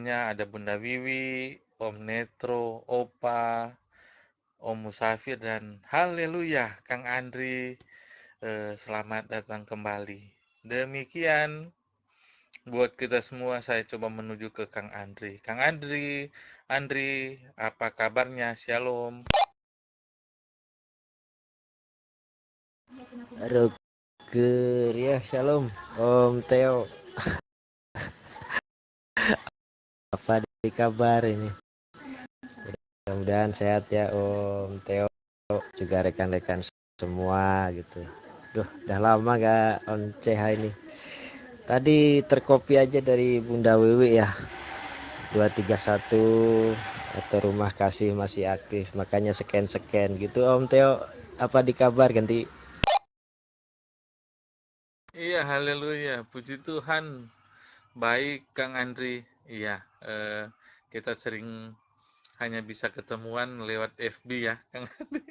ada Bunda Wiwi, Om Netro, Opa, Om Musafir, dan haleluya, Kang Andri, selamat datang kembali. Demikian buat kita semua, saya coba menuju ke Kang Andri. Kang Andri, apa kabarnya? Shalom. Roger ya, shalom Om Theo. Apa kabar ini? Mudah-mudahan sehat ya Om Theo, juga rekan-rekan semua gitu. Udah lama gak on CH ini. Tadi terkopi aja dari Bunda Wiwi ya, 231 atau Rumah Kasih masih aktif, makanya scan gitu. Om Theo, apa kabar ganti? Iya, haleluya, puji Tuhan. Baik, Kang Andri. Iya, kita sering hanya bisa ketemuan lewat FB ya, Kang Andri.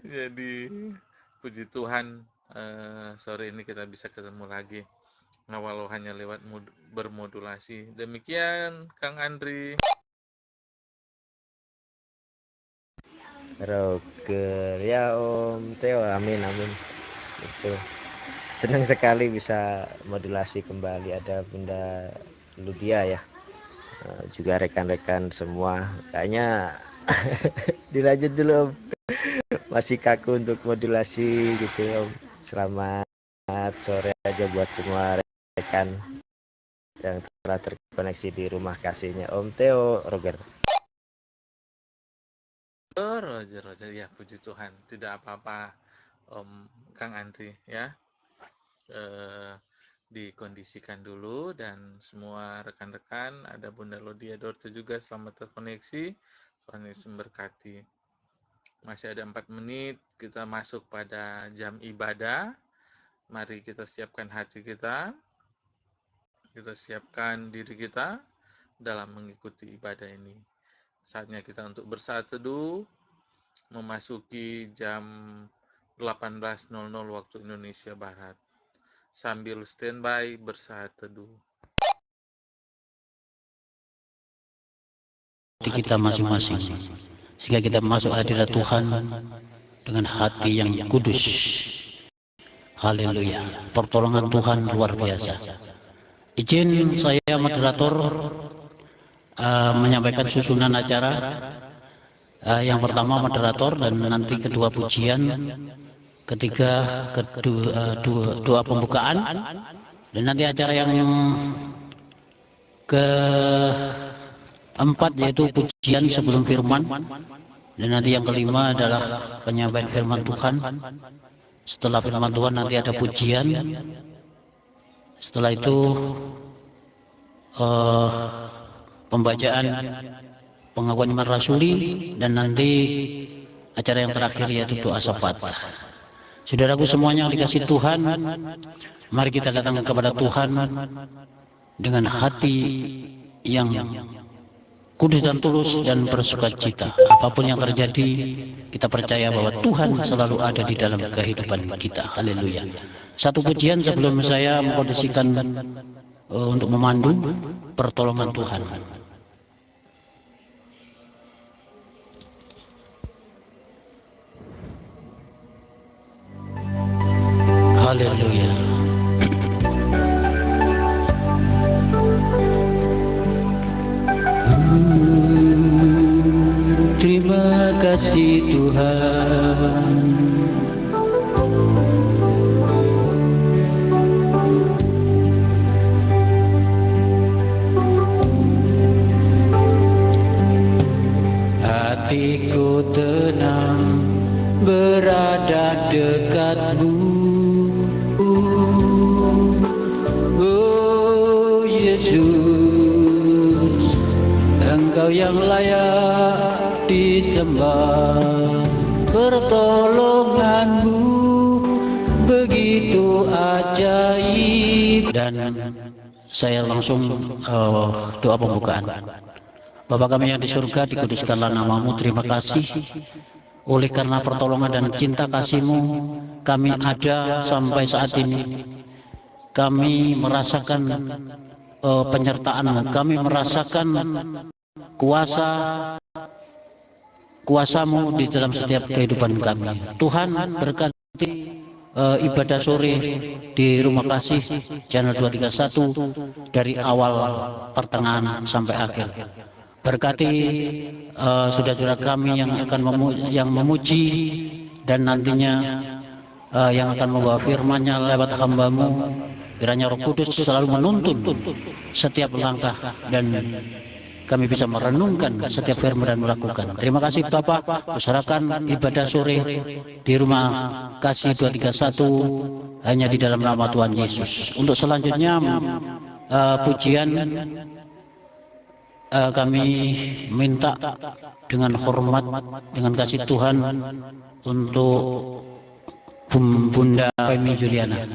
Jadi, puji Tuhan, sore ini kita bisa ketemu lagi. Nah, walau hanya lewat bermodulasi. Demikian, Kang Andri. Roger ya Om Theo, amin itu. Senang sekali bisa modulasi kembali, ada Bunda Ludia ya, juga rekan-rekan semua. Kayaknya dilanjut dulu Om, masih kaku untuk modulasi gitu Om. Selamat sore aja buat semua rekan yang telah terkoneksi di Rumah Kasihnya Om Theo. Roger. Roger, ya, puji Tuhan. Tidak apa-apa, Om Kang Andri ya. Dikondisikan dulu, dan semua rekan-rekan, ada Bunda Lodia Dorce juga, selamat terkoneksi. Tuhan Yesus memberkati. Masih ada 4 menit kita masuk pada jam ibadah. Mari kita siapkan hati kita siapkan diri kita dalam mengikuti ibadah ini. Saatnya kita untuk bersaat teduh, memasuki jam 18.00 waktu Indonesia Barat. Sambil standby bersaat teduh. Hati kita masing-masing, sehingga kita masuk hadirat Tuhan dengan hati yang kudus. Haleluya, pertolongan Tuhan luar biasa. Izin saya moderator menyampaikan susunan acara. Yang pertama moderator, dan nanti kedua pujian, ketiga doa pembukaan, dan nanti acara yang keempat yaitu pujian sebelum firman, dan nanti yang kelima adalah penyampaian firman Tuhan. Setelah firman Tuhan nanti ada pujian. Setelah itu pembacaan pengakuan iman rasuli, dan nanti acara yang terakhir yaitu doa syafaat. Saudaraku semuanya dikasih Tuhan, mari kita datang kepada Tuhan dengan hati yang kudus dan tulus dan bersukacita. Apapun yang terjadi, kita percaya bahwa Tuhan selalu ada di dalam kehidupan kita. Haleluya. Satu pujian sebelum saya mengkondisikan untuk memandu pertolongan Tuhan. Haleluya. Terima kasih Tuhan. Hatiku tenang berada dekatmu. Oh Yesus, Engkau yang layak disembah. Pertolonganmu begitu ajaib. Dan saya langsung doa pembukaan. Bapa kami yang di surga, dikuduskanlah namamu. Terima kasih oleh karena pertolongan dan cinta kasih-Mu kami ada sampai saat ini. Kami merasakan penyertaan-Mu. Kami merasakan kuasa-Mu di dalam setiap kehidupan kami. Tuhan, berkati ibadah sore di Rumah Kasih channel 231 dari awal, pertengahan sampai akhir. Berkati saudara-saudara kami yang akan memuji dan nantinya yang akan membawa firman-Nya lewat hamba-Mu. Kiranya Roh Kudus selalu menuntun setiap langkah dan kami bisa merenungkan setiap firman dan melakukan. Terima kasih Bapak. Kuserahkan ibadah sore di Rumah Kasih 231 hanya di dalam nama Tuhan Yesus. Untuk selanjutnya pujian kami minta dengan hormat, dengan kasih Tuhan untuk Bunda Femi Juliana.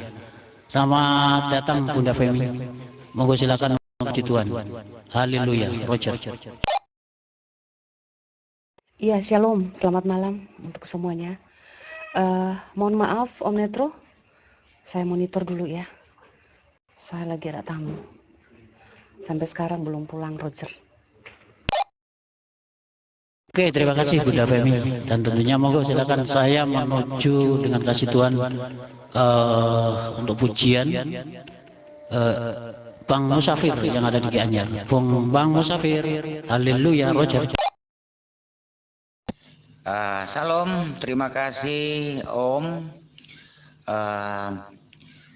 Selamat datang Bunda Femi. Monggo silakan puji Tuhan. Haleluya. Roger. Iya, shalom, selamat malam untuk semuanya. Mohon maaf Om Netro, saya monitor dulu ya. Saya lagi ada tamu. Sampai sekarang belum pulang Roger. Oke, terima kasih Bunda Femi. Dan tentunya monggo silakan saya menuju dengan kasih Tuhan untuk pujian Bang Musafir yang ada di Gianyar. Bang Musafir, haleluya, Roger. Salam, terima kasih Om.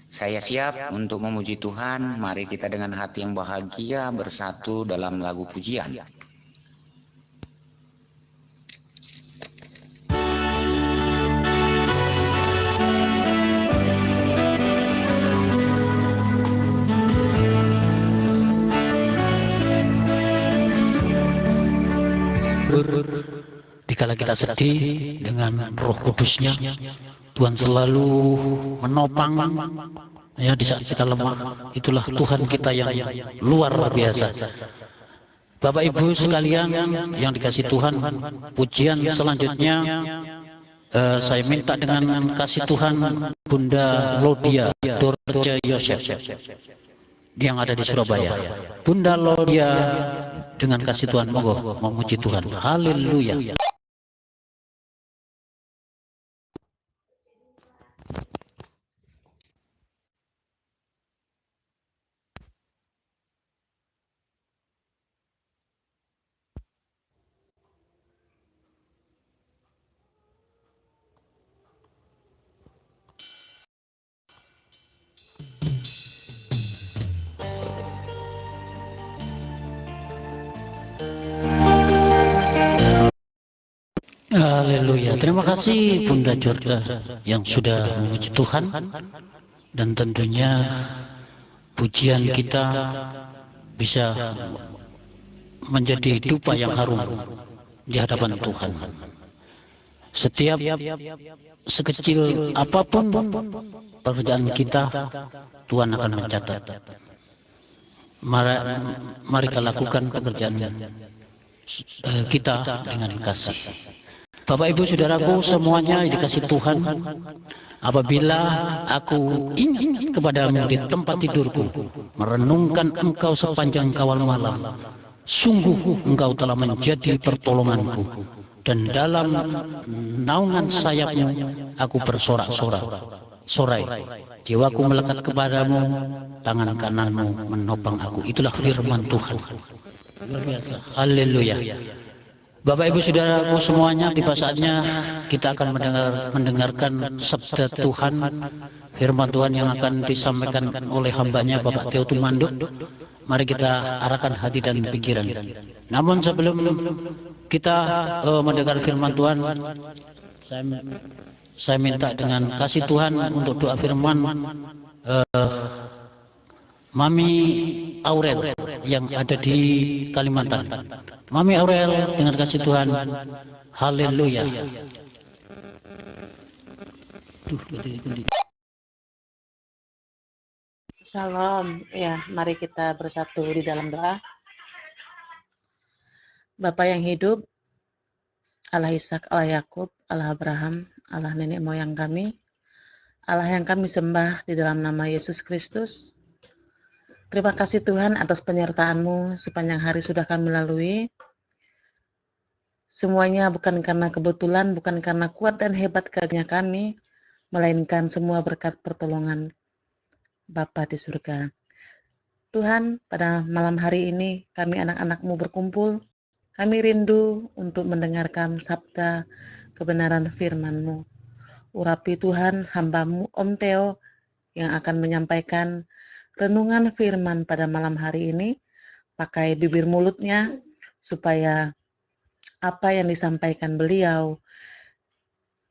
Saya siap untuk memuji Tuhan. Mari kita dengan hati yang bahagia bersatu dalam lagu pujian. Dikala kita sedih dengan Roh Kudus-Nya, Tuhan selalu menopang ya di saat kita lemah. Itulah Tuhan kita yang luar biasa. Bapak Ibu sekalian yang dikasih Tuhan, pujian selanjutnya saya minta dengan kasih Tuhan Bunda Lodia Dorce Yosef yang ada di Surabaya. Bunda Lodia dengan kasih Tuhan, monggo memuji Tuhan. Haleluya. Haleluya. Terima kasih Bunda Jorda yang sudah memuji Tuhan, dan tentunya pujian kita bisa menjadi dupa yang harum di hadapan Tuhan. Setiap sekecil apapun pekerjaan kita, Tuhan akan mencatat. Mari kita lakukan pekerjaan kita dengan kasih. Bapak Ibu Saudaraku semuanya dikasih Tuhan, apabila aku ingat kepadamu di tempat tidurku, merenungkan Engkau sepanjang kawal malam, sungguh Engkau telah menjadi pertolonganku, dan dalam naungan sayap-Mu aku bersorak-sorai. Jiwaku melekat kepadamu, tangan kanan-Mu menopang aku. Itulah firman Tuhan. Luar biasa. Haleluya. Bapak Ibu Saudaraku semuanya, tiba saatnya kita akan mendengarkan sabda Tuhan, firman Tuhan yang akan disampaikan oleh hambanya Bapak Theo Tumanduk. Mari kita arahkan hati dan pikiran. Namun sebelum kita mendengar firman Tuhan, saya minta dengan kasih Tuhan untuk doa firman Mami Aurel yang ada di Kalimantan. Mami Aurel dengan kasih Tuhan. Haleluya. Shalom, ya mari kita bersatu di dalam doa. Bapa yang hidup, Allah Ishak, Allah Yakub, Allah Abraham, Allah nenek moyang kami, Allah yang kami sembah di dalam nama Yesus Kristus. Terima kasih Tuhan atas penyertaan-Mu sepanjang hari sudah kami lalui. Semuanya bukan karena kebetulan, bukan karena kuat dan hebat kerja kami, melainkan semua berkat pertolongan Bapa di surga. Tuhan, pada malam hari ini kami anak-anak-Mu berkumpul. Kami rindu untuk mendengarkan sabda kebenaran firman-Mu. Urapi Tuhan hamba-Mu Om Theo yang akan menyampaikan renungan firman pada malam hari ini. Pakai bibir mulutnya supaya apa yang disampaikan beliau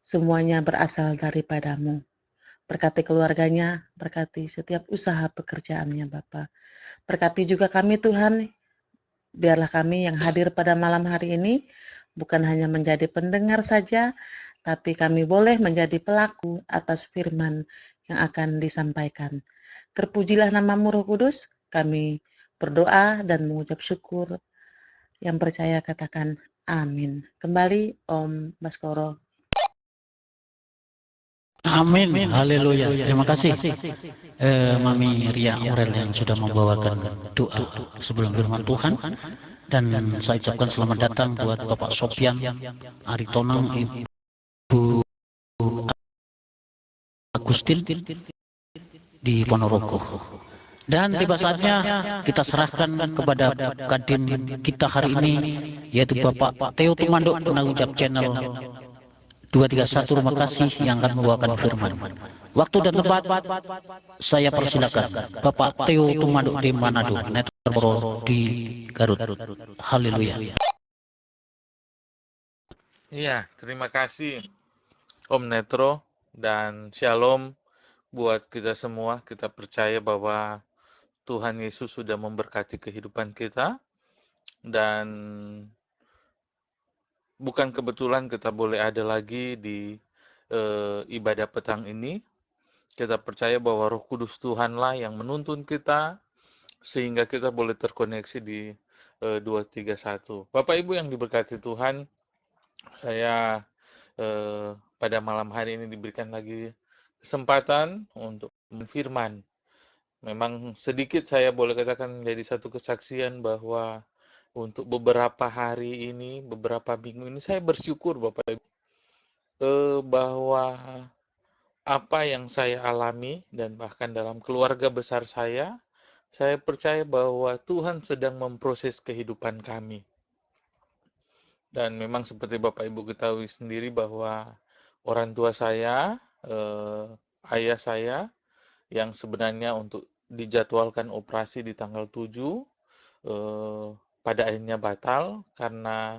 semuanya berasal daripada-Mu. Berkati keluarganya, berkati setiap usaha pekerjaannya Bapa. Berkati juga kami Tuhan, biarlah kami yang hadir pada malam hari ini bukan hanya menjadi pendengar saja, tapi kami boleh menjadi pelaku atas firman yang akan disampaikan. Terpujilah nama-Mu Roh Kudus, kami berdoa dan mengucap syukur. Yang percaya katakan amin. Kembali Om Baskoro. Amin, haleluya. Terima kasih Mami Ria Aurel yang sudah membawakan doa sebelum firman Tuhan. Dan saya ucapkan selamat datang buat Bapak Sopyan Aritonang, Ibu Agustin di Ponorogo. Dan tiba saatnya kita serahkan kepada Kadin kita hari ini, yaitu Bapak Theo Tumanduk, penanggung jawab channel 231 Rumah Kasih yang akan membawakan firman. Waktu dan tempat saya persilakan Bapak Theo Tumanduk di Manado, Netoro di Garut. Haleluya. Iya, terima kasih Om Netro dan Shalom buat kita semua. Kita percaya bahwa Tuhan Yesus sudah memberkati kehidupan kita dan bukan kebetulan kita boleh ada lagi di ibadah petang ini. Kita percaya bahwa Roh Kudus Tuhanlah yang menuntun kita sehingga kita boleh terkoneksi di 231. Bapak Ibu yang diberkati Tuhan, saya pada malam hari ini diberikan lagi kesempatan untuk firman. Memang sedikit saya boleh katakan menjadi satu kesaksian bahwa untuk beberapa hari ini, beberapa minggu ini saya bersyukur Bapak Ibu bahwa apa yang saya alami dan bahkan dalam keluarga besar saya percaya bahwa Tuhan sedang memproses kehidupan kami. Dan memang seperti Bapak Ibu ketahui sendiri bahwa orang tua saya, ayah saya yang sebenarnya untuk dijadwalkan operasi di tanggal 7 pada akhirnya batal karena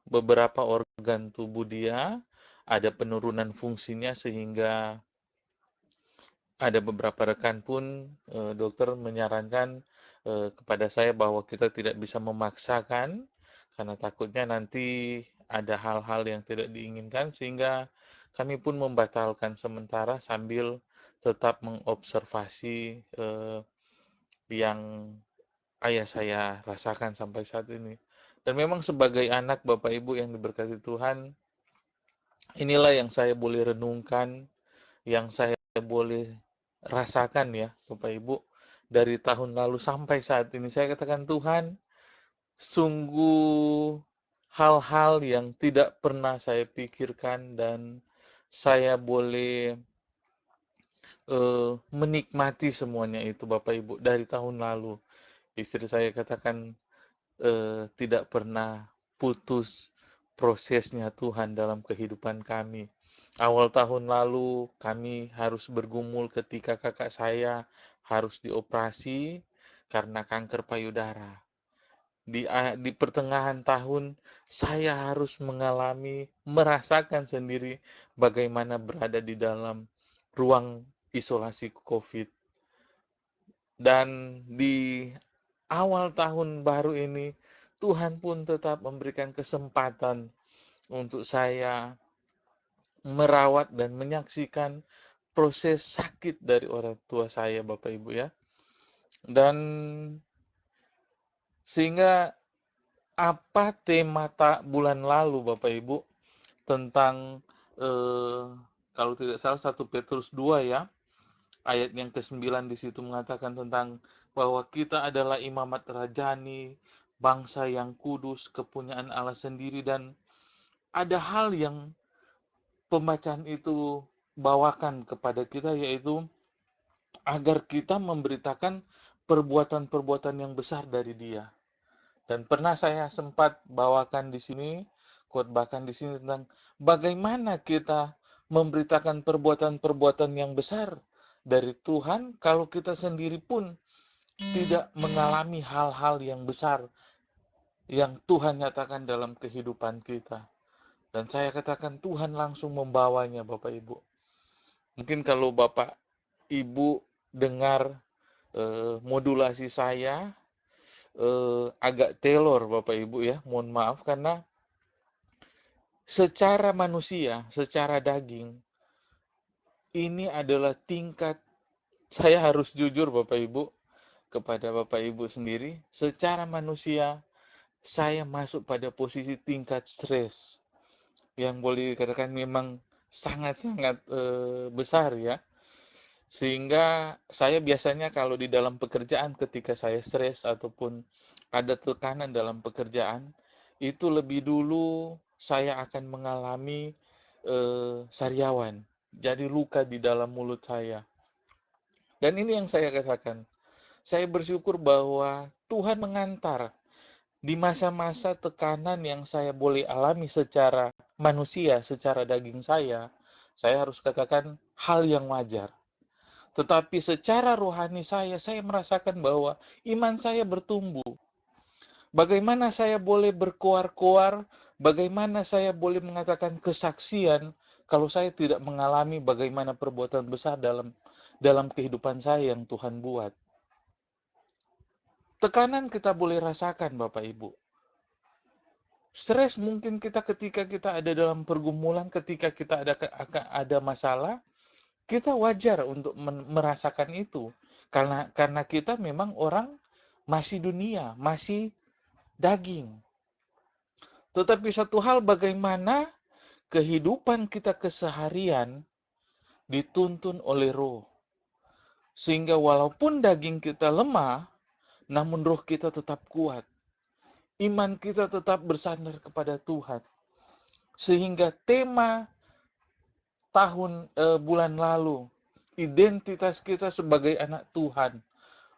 beberapa organ tubuh dia ada penurunan fungsinya sehingga ada beberapa rekan pun dokter menyarankan kepada saya bahwa kita tidak bisa memaksakan karena takutnya nanti ada hal-hal yang tidak diinginkan sehingga kami pun membatalkan sementara sambil tetap mengobservasi yang ayah saya rasakan sampai saat ini. Dan memang sebagai anak Bapak Ibu yang diberkati Tuhan, inilah yang saya boleh renungkan, yang saya boleh rasakan ya Bapak Ibu. Dari tahun lalu sampai saat ini saya katakan Tuhan, sungguh hal-hal yang tidak pernah saya pikirkan dan saya boleh menikmati semuanya itu Bapak Ibu dari tahun lalu. Istri saya katakan tidak pernah putus prosesnya Tuhan dalam kehidupan kami. Awal tahun lalu kami harus bergumul ketika kakak saya harus dioperasi karena kanker payudara. Di pertengahan tahun saya harus merasakan sendiri bagaimana berada di dalam ruang isolasi COVID. Dan di awal tahun baru ini, Tuhan pun tetap memberikan kesempatan untuk saya merawat dan menyaksikan proses sakit dari orang tua saya, Bapak Ibu ya. Dan sehingga apa tema bulan lalu, Bapak Ibu, tentang kalau tidak salah 1 Petrus 2 ya, ayat yang ke-9 di situ mengatakan tentang bahwa kita adalah imamat rajani, bangsa yang kudus, kepunyaan Allah sendiri, dan ada hal yang pembacaan itu bawakan kepada kita, yaitu agar kita memberitakan perbuatan-perbuatan yang besar dari Dia. Dan pernah saya sempat bawakan di sini, khotbahkan di sini tentang bagaimana kita memberitakan perbuatan-perbuatan yang besar dari Tuhan kalau kita sendiri pun tidak mengalami hal-hal yang besar yang Tuhan nyatakan dalam kehidupan kita. Dan saya katakan Tuhan langsung membawanya, Bapak Ibu. Mungkin kalau Bapak Ibu dengar modulasi saya agak telor, Bapak Ibu ya, mohon maaf, karena secara manusia, secara daging, ini adalah tingkat, saya harus jujur Bapak Ibu, kepada Bapak Ibu sendiri, secara manusia, saya masuk pada posisi tingkat stres, yang boleh dikatakan memang sangat-sangat besar ya. Sehingga saya biasanya kalau di dalam pekerjaan ketika saya stres ataupun ada tekanan dalam pekerjaan, itu lebih dulu saya akan mengalami sariawan, jadi luka di dalam mulut saya. Dan ini yang saya katakan, saya bersyukur bahwa Tuhan mengantar di masa-masa tekanan yang saya boleh alami secara manusia, secara daging saya harus katakan hal yang wajar. Tetapi secara rohani saya merasakan bahwa iman saya bertumbuh. Bagaimana saya boleh berkoar-koar, bagaimana saya boleh mengatakan kesaksian kalau saya tidak mengalami bagaimana perbuatan besar dalam kehidupan saya yang Tuhan buat. Tekanan kita boleh rasakan, Bapak Ibu. Stres mungkin ketika kita ada dalam pergumulan, ketika kita ada masalah, kita wajar untuk merasakan itu. Karena kita memang orang masih dunia, masih daging. Tetapi satu hal, bagaimana kehidupan kita keseharian dituntun oleh roh. Sehingga walaupun daging kita lemah, namun roh kita tetap kuat. Iman kita tetap bersandar kepada Tuhan. Sehingga tema bulan lalu, identitas kita sebagai anak Tuhan,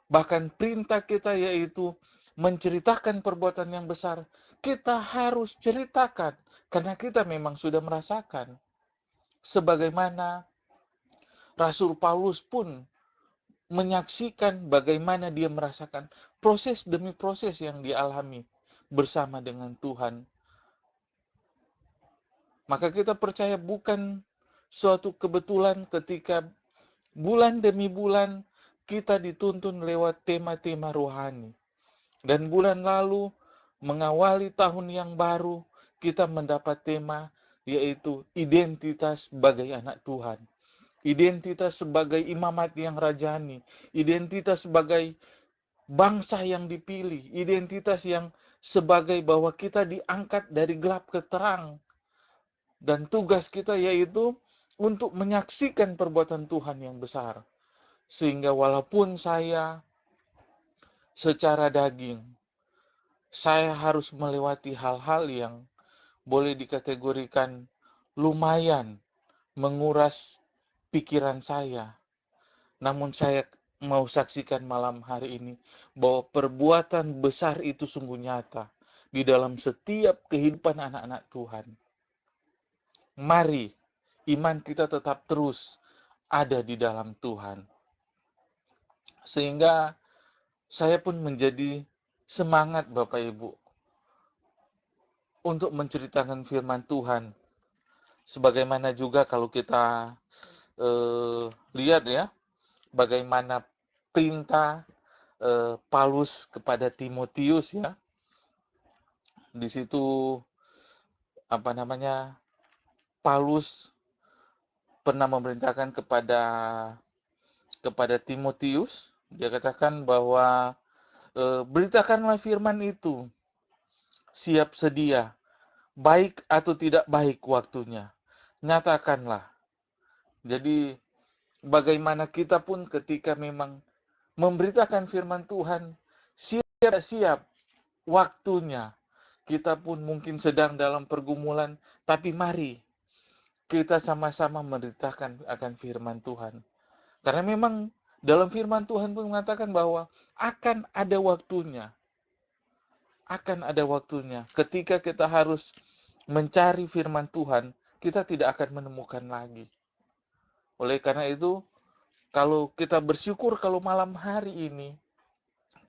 bahkan perintah kita yaitu menceritakan perbuatan yang besar, kita harus ceritakan karena kita memang sudah merasakan. Sebagaimana Rasul Paulus pun menyaksikan bagaimana dia merasakan proses demi proses yang dialami bersama dengan Tuhan. Maka kita percaya bukan suatu kebetulan ketika bulan demi bulan kita dituntun lewat tema-tema rohani. Dan bulan lalu mengawali tahun yang baru kita mendapat tema yaitu identitas sebagai anak Tuhan. Identitas sebagai imamat yang rajani. Identitas sebagai bangsa yang dipilih. Identitas yang sebagai bahwa kita diangkat dari gelap ke terang. Dan tugas kita yaitu untuk menyaksikan perbuatan Tuhan yang besar. Sehingga walaupun saya secara daging, saya harus melewati hal-hal yang boleh dikategorikan lumayan menguras pikiran saya. Namun saya mau saksikan malam hari ini bahwa perbuatan besar itu sungguh nyata di dalam setiap kehidupan anak-anak Tuhan. Mari iman kita tetap terus ada di dalam Tuhan. Sehingga saya pun menjadi semangat Bapak Ibu untuk menceritakan firman Tuhan. Sebagaimana juga kalau kita lihat ya, bagaimana perintah Paulus kepada Timotius ya. Di situ Paulus pernah memerintahkan kepada Timotius, dia katakan bahwa beritakanlah firman itu, siap sedia, baik atau tidak baik waktunya, nyatakanlah. Jadi bagaimana kita pun ketika memang memberitakan firman Tuhan, siap waktunya. Kita pun mungkin sedang dalam pergumulan, tapi mari kita sama-sama memberitakan akan firman Tuhan. Karena memang dalam firman Tuhan pun mengatakan bahwa akan ada waktunya. Akan ada waktunya. Ketika kita harus mencari firman Tuhan, kita tidak akan menemukan lagi. Oleh karena itu, kalau kita bersyukur kalau malam hari ini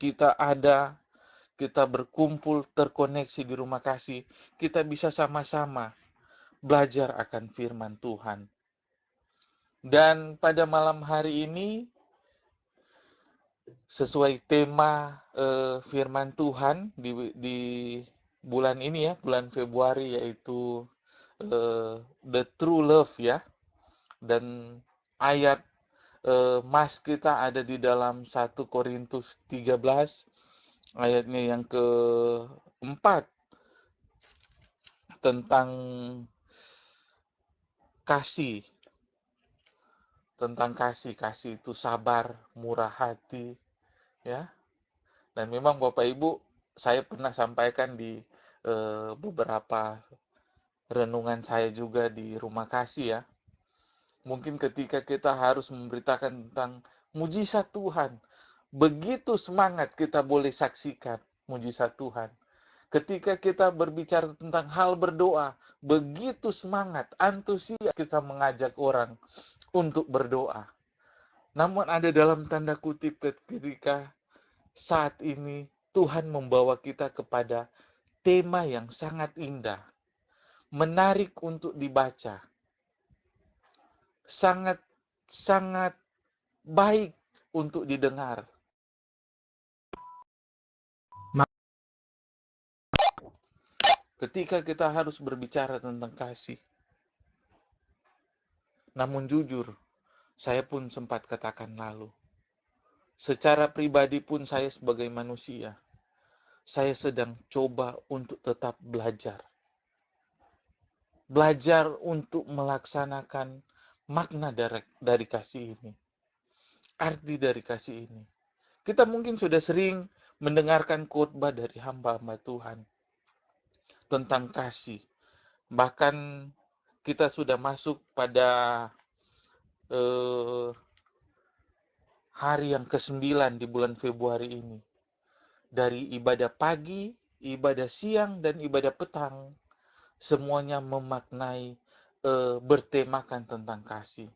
kita berkumpul, terkoneksi di rumah kasih, kita bisa sama-sama belajar akan firman Tuhan. Dan pada malam hari ini, sesuai tema firman Tuhan di bulan ini ya, bulan Februari, yaitu the true love ya. Dan ayat mas kita ada di dalam 1 Korintus 13 ayatnya yang keempat, tentang kasih. Tentang kasih itu sabar, murah hati, ya. Dan memang Bapak Ibu, saya pernah sampaikan di beberapa renungan saya juga di rumah kasih ya. Mungkin ketika kita harus memberitakan tentang mujizat Tuhan, begitu semangat kita boleh saksikan mujizat Tuhan. Ketika kita berbicara tentang hal berdoa, begitu semangat, antusias kita mengajak orang untuk berdoa. Namun ada dalam tanda kutip ketika saat ini Tuhan membawa kita kepada tema yang sangat indah, menarik untuk dibaca, sangat baik untuk didengar. Ketika kita harus berbicara tentang kasih. Namun jujur, saya pun sempat katakan lalu, secara pribadi pun saya sebagai manusia, saya sedang coba untuk tetap belajar. Belajar untuk melaksanakan makna dari kasih ini. Arti dari kasih ini. Kita mungkin sudah sering mendengarkan khotbah dari hamba-hamba Tuhan tentang kasih. Bahkan kita sudah masuk pada hari yang ke-9 di bulan Februari ini. Dari ibadah pagi, ibadah siang, dan ibadah petang, semuanya memaknai, bertemakan tentang kasih.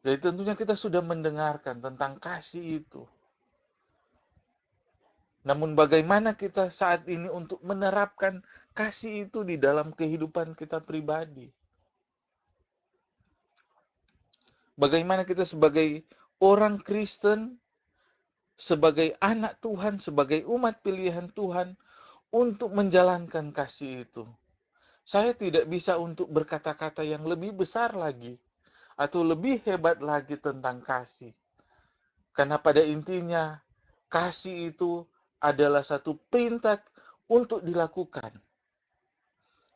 Jadi tentunya kita sudah mendengarkan tentang kasih itu. Namun bagaimana kita saat ini untuk menerapkan kasih itu di dalam kehidupan kita pribadi? Bagaimana kita sebagai orang Kristen, sebagai anak Tuhan, sebagai umat pilihan Tuhan, untuk menjalankan kasih itu. Saya tidak bisa untuk berkata-kata yang lebih besar lagi, atau lebih hebat lagi tentang kasih. Karena pada intinya, kasih itu adalah satu perintah untuk dilakukan.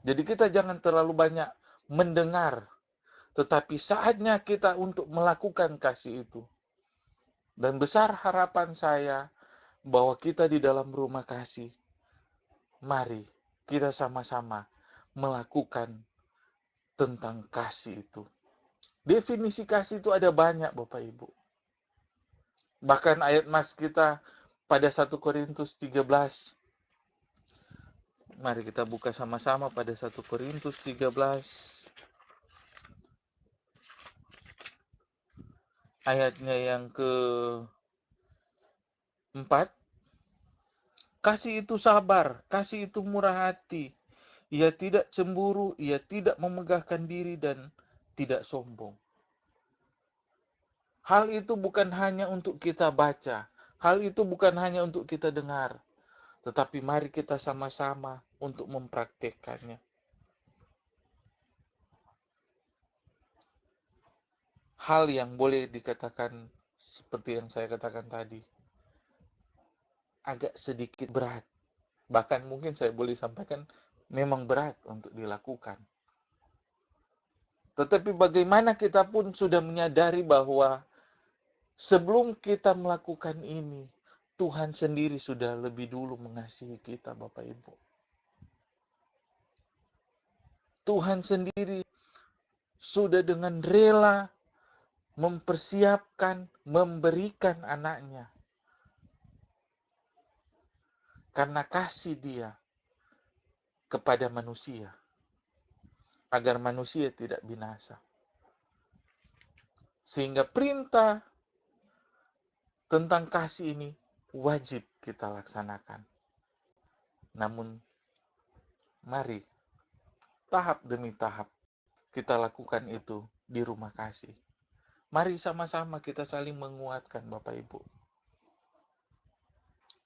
Jadi kita jangan terlalu banyak mendengar, tetapi saatnya kita untuk melakukan kasih itu. Dan besar harapan saya bahwa kita di dalam rumah kasih, mari kita sama-sama melakukan tentang kasih itu. Definisi kasih itu ada banyak Bapak Ibu. Bahkan ayat mas kita pada 1 Korintus 13. Mari kita buka sama-sama pada 1 Korintus 13. Ayatnya yang ke-4. Kasih itu sabar, kasih itu murah hati. Ia tidak cemburu, ia tidak memegahkan diri dan tidak sombong. Hal itu bukan hanya untuk kita baca, hal itu bukan hanya untuk kita dengar, tetapi mari kita sama-sama untuk mempraktikkannya. Hal yang boleh dikatakan seperti yang saya katakan tadi, agak sedikit berat. Bahkan mungkin saya boleh sampaikan memang berat untuk dilakukan. Tetapi bagaimana kita pun sudah menyadari bahwa sebelum kita melakukan ini, Tuhan sendiri sudah lebih dulu mengasihi kita, Bapak Ibu. Tuhan sendiri sudah dengan rela mempersiapkan, memberikan anaknya. Karena kasih dia kepada manusia. Agar manusia tidak binasa. Sehingga perintah tentang kasih ini wajib kita laksanakan. Namun, mari tahap demi tahap kita lakukan itu di rumah kasih. Mari sama-sama kita saling menguatkan, Bapak Ibu.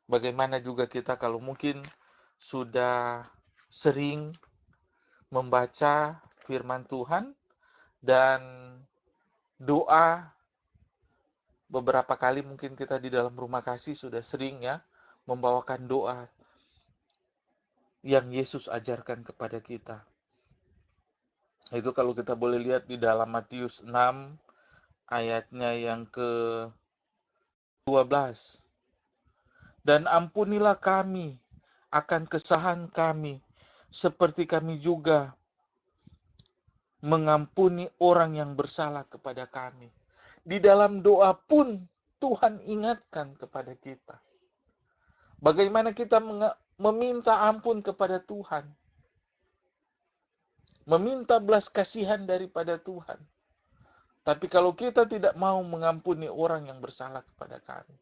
Bagaimana juga kita kalau mungkin sudah sering membaca firman Tuhan dan doa beberapa kali mungkin kita di dalam rumah kasih sudah sering ya membawakan doa yang Yesus ajarkan kepada kita. Itu kalau kita boleh lihat di dalam Matius 6 ayatnya yang ke-12. Dan ampunilah kami akan kesalahan kami, seperti kami juga mengampuni orang yang bersalah kepada kami. Di dalam doa pun Tuhan ingatkan kepada kita. Bagaimana kita meminta ampun kepada Tuhan. Meminta belas kasihan daripada Tuhan. Tapi kalau kita tidak mau mengampuni orang yang bersalah kepada kami,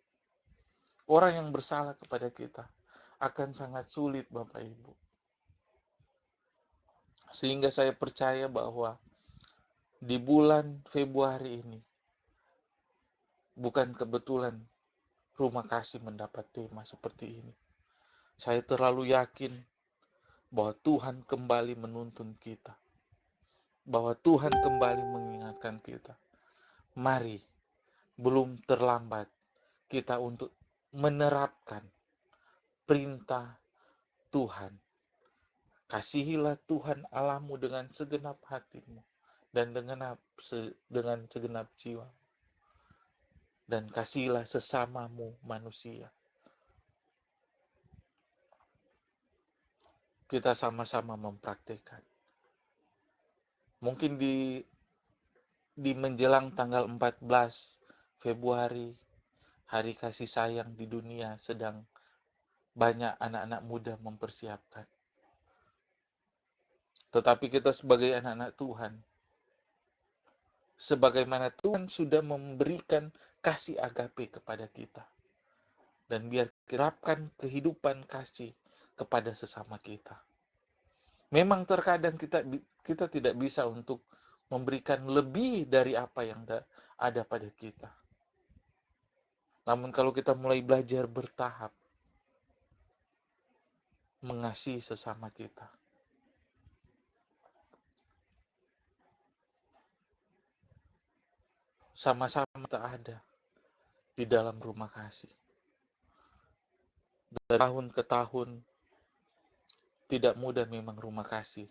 orang yang bersalah kepada kita, akan sangat sulit, Bapak Ibu. Sehingga saya percaya bahwa di bulan Februari ini, bukan kebetulan rumah kasih mendapat tema seperti ini. Saya terlalu yakin bahwa Tuhan kembali menuntun kita. Bahwa Tuhan kembali mengingatkan kita. Mari, belum terlambat kita untuk menerapkan perintah Tuhan. Kasihilah Tuhan Allahmu dengan segenap hatimu dan dengan segenap jiwa. Dan kasihilah sesamamu manusia. Kita sama-sama mempraktikkan. Mungkin di menjelang tanggal 14 Februari, Hari Kasih Sayang di dunia, sedang banyak anak-anak muda mempersiapkan. Tetapi kita sebagai anak-anak Tuhan, sebagaimana Tuhan sudah memberikan kasih agape kepada kita. Dan biar terapkan kehidupan kasih kepada sesama kita. Memang terkadang kita tidak bisa untuk memberikan lebih dari apa yang ada pada kita. Namun kalau kita mulai belajar bertahap, mengasihi sesama kita, sama-sama kita ada di dalam rumah kasih. Dari tahun ke tahun, tidak mudah memang rumah kasih.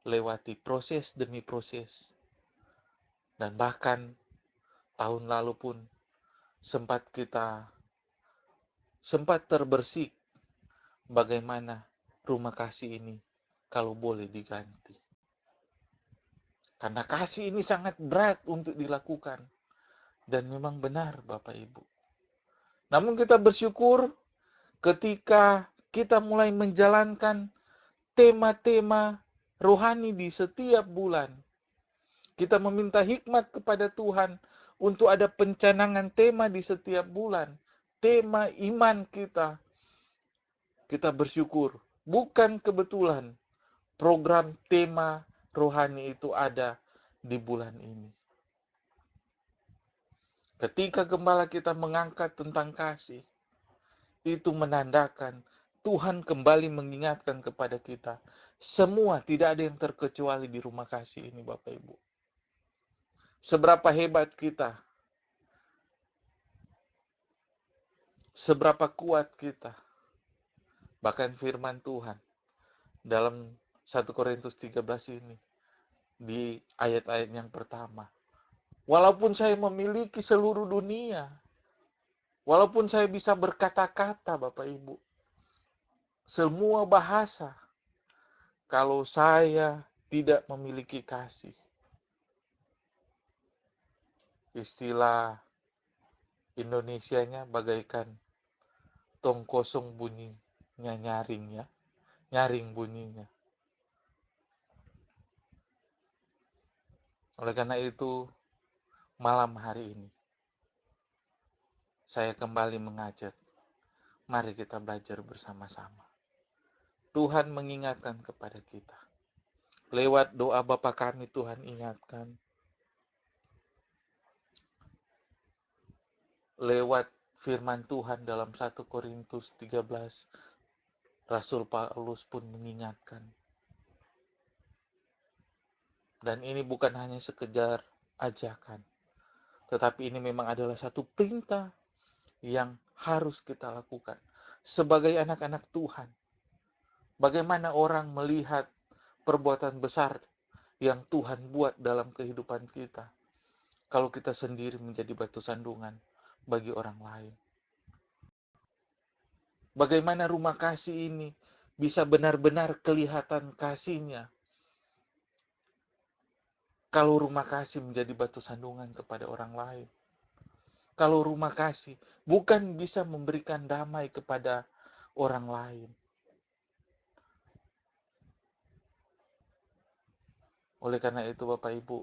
Lewati proses demi proses. Dan bahkan tahun lalu pun sempat terbersih bagaimana rumah kasih ini kalau boleh diganti. Karena kasih ini sangat berat untuk dilakukan. Dan memang benar Bapak Ibu. Namun kita bersyukur ketika kita mulai menjalankan tema-tema rohani di setiap bulan. Kita meminta hikmat kepada Tuhan untuk ada pencanangan tema di setiap bulan. Tema iman kita. Kita bersyukur. Bukan kebetulan program tema rohani itu ada di bulan ini. Ketika gembala kita mengangkat tentang kasih, itu menandakan Tuhan kembali mengingatkan kepada kita. Semua, tidak ada yang terkecuali di rumah kasih ini, Bapak Ibu. Seberapa hebat kita, seberapa kuat kita. Bahkan firman Tuhan dalam 1 Korintus 13 ini di ayat-ayat yang pertama. Walaupun saya memiliki seluruh dunia, walaupun saya bisa berkata-kata, Bapak Ibu, semua bahasa, kalau saya tidak memiliki kasih, istilah Indonesianya bagaikan tong kosong bunyinya nyaring ya, nyaring bunyinya. Oleh karena itu, malam hari ini, saya kembali mengajak, mari kita belajar bersama-sama. Tuhan mengingatkan kepada kita. Lewat doa Bapa kami, Tuhan ingatkan. Lewat firman Tuhan dalam 1 Korintus 13, Rasul Paulus pun mengingatkan. Dan ini bukan hanya sekedar ajakan, tetapi ini memang adalah satu perintah yang harus kita lakukan sebagai anak-anak Tuhan. Bagaimana orang melihat perbuatan besar yang Tuhan buat dalam kehidupan kita, kalau kita sendiri menjadi batu sandungan bagi orang lain. Bagaimana rumah kasih ini bisa benar-benar kelihatan kasihnya, kalau rumah kasih menjadi batu sandungan kepada orang lain. Kalau rumah kasih bukan bisa memberikan damai kepada orang lain. Oleh karena itu Bapak Ibu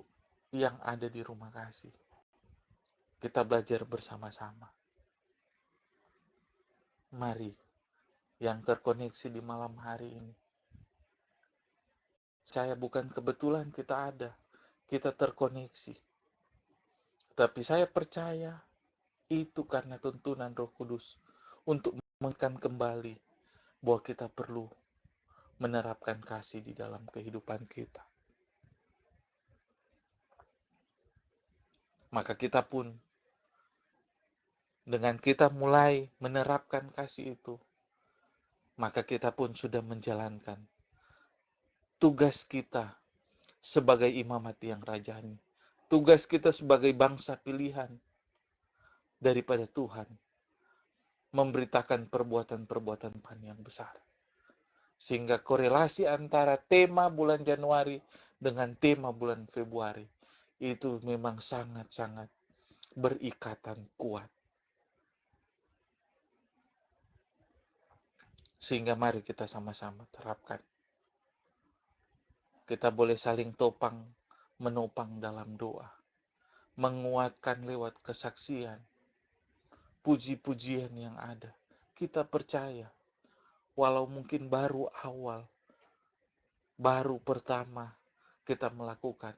yang ada di rumah kasih, kita belajar bersama-sama. Mari yang terkoneksi di malam hari ini. Saya bukan kebetulan kita ada, kita terkoneksi. Tapi saya percaya itu karena tuntunan Roh Kudus untuk mengingatkan kembali bahwa kita perlu menerapkan kasih di dalam kehidupan kita. Maka kita pun, dengan kita mulai menerapkan kasih itu, maka kita pun sudah menjalankan tugas kita sebagai imamat yang rajani. Tugas kita sebagai bangsa pilihan daripada Tuhan, memberitakan perbuatan-perbuatan Tuhan yang besar. Sehingga korelasi antara tema bulan Januari dengan tema bulan Februari itu memang sangat-sangat berikatan kuat. Sehingga mari kita sama-sama terapkan. Kita boleh saling topang, menopang dalam doa. Menguatkan lewat kesaksian. Puji-pujian yang ada. Kita percaya, walau mungkin baru awal, baru pertama kita melakukan,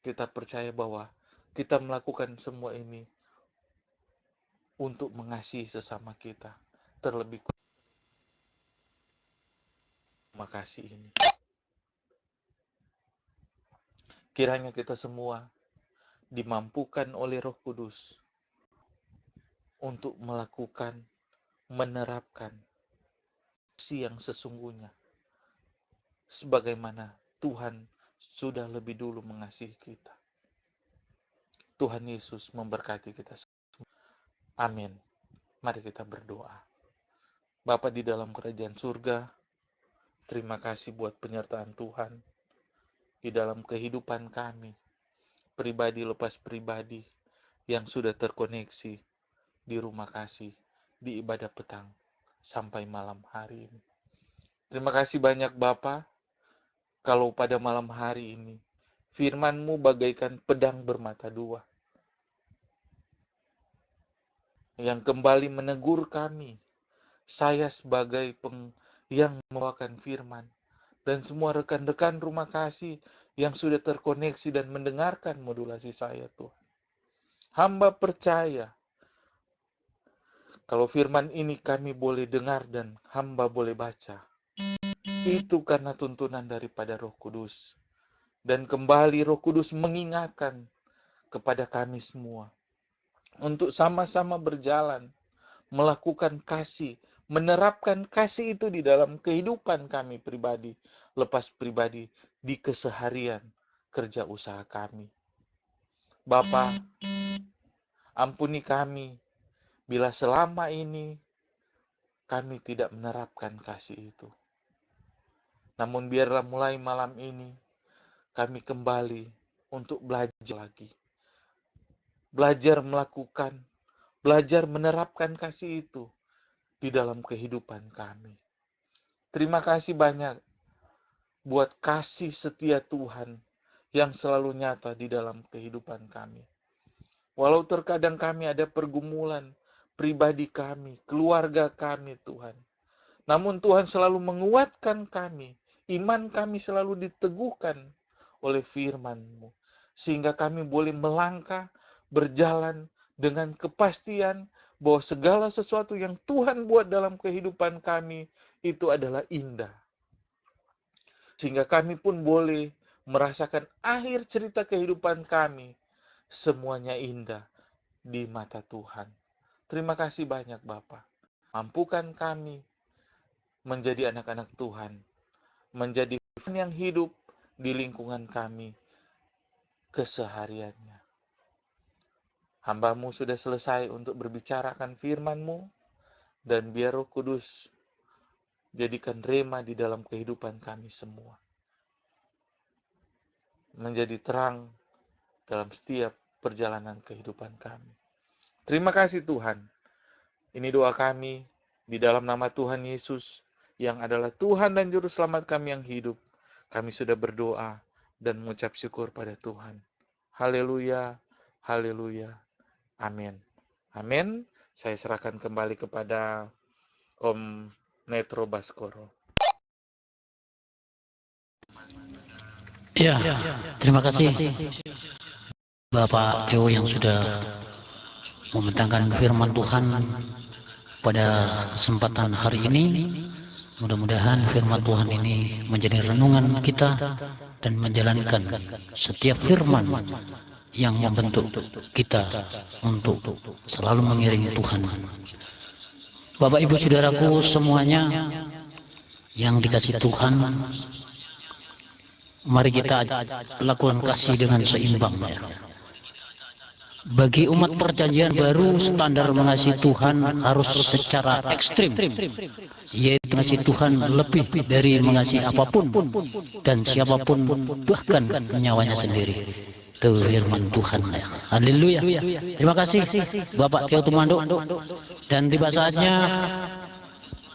kita percaya bahwa kita melakukan semua ini untuk mengasihi sesama kita. Terlebih makasih ini. Kiranya kita semua dimampukan oleh Roh Kudus untuk melakukan, menerapkan kasih yang sesungguhnya. Sebagaimana Tuhan sudah lebih dulu mengasihi kita. Tuhan Yesus memberkati kita semua. Amin. Mari kita berdoa. Bapa di dalam kerajaan surga, terima kasih buat penyertaan Tuhan di dalam kehidupan kami, pribadi lepas pribadi, yang sudah terkoneksi di rumah kasih, di ibadah petang, sampai malam hari ini. Terima kasih banyak Bapa, kalau pada malam hari ini, firman-Mu bagaikan pedang bermata dua, yang kembali menegur kami, saya sebagai yang membawakan firman, dan semua rekan-rekan rumah kasih yang sudah terkoneksi dan mendengarkan modulasi saya Tuhan. Hamba percaya, kalau firman ini kami boleh dengar dan hamba boleh baca, itu karena tuntunan daripada Roh Kudus. Dan kembali Roh Kudus mengingatkan kepada kami semua, untuk sama-sama berjalan, melakukan kasih, menerapkan kasih itu di dalam kehidupan kami pribadi, lepas pribadi, di keseharian, kerja usaha kami. Bapa, ampuni kami bila selama ini kami tidak menerapkan kasih itu. Namun biarlah mulai malam ini kami kembali untuk belajar lagi. Belajar melakukan, belajar menerapkan kasih itu di dalam kehidupan kami. Terima kasih banyak buat kasih setia Tuhan yang selalu nyata di dalam kehidupan kami. Walau terkadang kami ada pergumulan pribadi kami, keluarga kami Tuhan. Namun Tuhan selalu menguatkan kami, iman kami selalu diteguhkan oleh firman-Mu. Sehingga kami boleh melangkah, berjalan dengan kepastian bahwa segala sesuatu yang Tuhan buat dalam kehidupan kami itu adalah indah. Sehingga kami pun boleh merasakan akhir cerita kehidupan kami, semuanya indah di mata Tuhan. Terima kasih banyak Bapa. Mampukan kami menjadi anak-anak Tuhan, menjadi firman yang hidup di lingkungan kami kesehariannya. Hamba-Mu sudah selesai untuk berbicarakan firman-Mu, dan biar Roh Kudus jadikan rema di dalam kehidupan kami semua. Menjadi terang dalam setiap perjalanan kehidupan kami. Terima kasih Tuhan. Ini doa kami di dalam nama Tuhan Yesus yang adalah Tuhan dan Juru Selamat kami yang hidup. Kami sudah berdoa dan mengucap syukur pada Tuhan. Haleluya, haleluya, amin. Amin. Saya serahkan kembali kepada Om Netro Baskoro. Ya, terima kasih Bapak Theo yang sudah membentangkan firman Tuhan pada kesempatan hari ini. Mudah-mudahan firman Tuhan ini menjadi renungan kita dan menjalankan setiap firman yang membentuk kita untuk selalu mengiringi Tuhan. Bapak Ibu Saudaraku semuanya yang dikasihi Tuhan, mari kita lakukan kasih dengan seimbangnya. Bagi umat perjanjian baru, standar mengasihi Tuhan harus secara ekstrim, yaitu mengasihi Tuhan lebih dari mengasihi apapun dan siapapun, bahkan nyawanya sendiri. Itu firman Tuhan. Haleluya. Terima kasih Bapak Theo Tumando. Dan tiba saatnya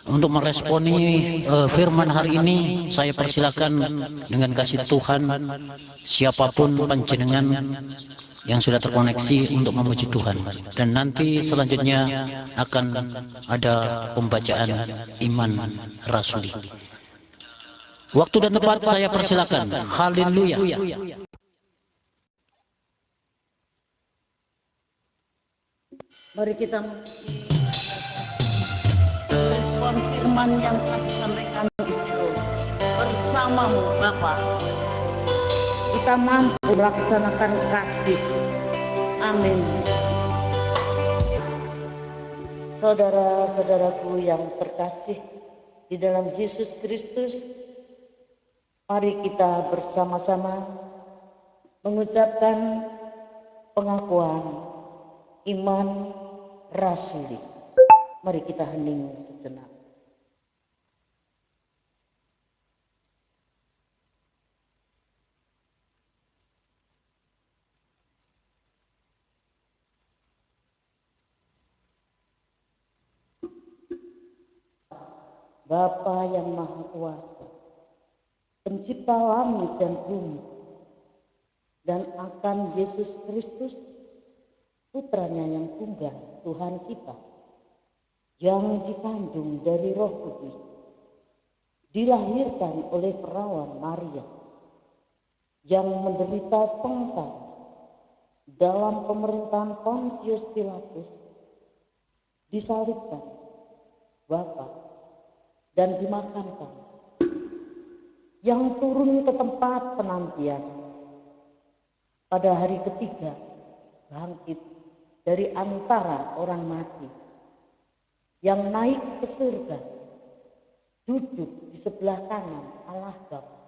untuk meresponi firman hari ini, saya persilakan dengan kasih Tuhan siapapun panjenengan yang sudah terkoneksi untuk memuji Tuhan. Dan nanti selanjutnya akan ada pembacaan iman rasuli. Waktu dan tempat saya persilakan. Haleluya. Mari kita respon firman yang telah disampaikan itu bersamamu Bapa. Kita mampu melaksanakan kasih. Amin. Saudara-saudaraku yang terkasih di dalam Yesus Kristus, mari kita bersama-sama mengucapkan pengakuan iman rasuli. Mari kita hening sejenak. Bapa yang Maha Kuasa, Pencipta langit dan bumi, dan akan Yesus Kristus, Putranya yang tunggal, Tuhan kita, yang dikandung dari Roh Kudus, dilahirkan oleh perawan Maria, yang menderita sengsara dalam pemerintahan Pontius Pilatus, disalibkan, wafat, dan dimakamkan, yang turun ke tempat penantian, pada hari ketiga bangkit dari antara orang mati, yang naik ke surga, duduk di sebelah kanan Allah Bapa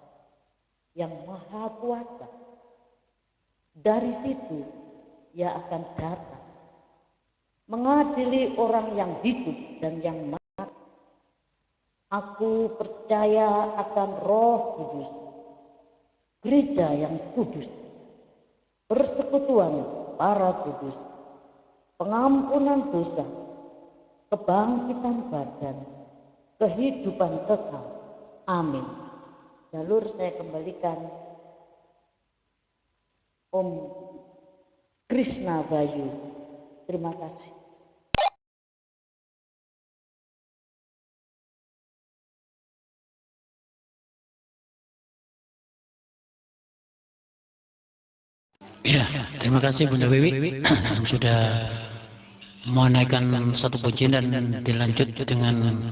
yang Maha Kuasa, Dari situ ia akan datang mengadili orang yang hidup dan yang mati. Aku percaya akan Roh Kudus, gereja yang kudus, persekutuan para kudus, pengampunan dosa, kebangkitan badan, kehidupan kekal. Amin. Jalur saya kembalikan Om Krishna Bayu. Terima kasih. Ya, terima kasih Bunda Wiwi yang sudah menaikkan satu pujian dan dilanjut dengan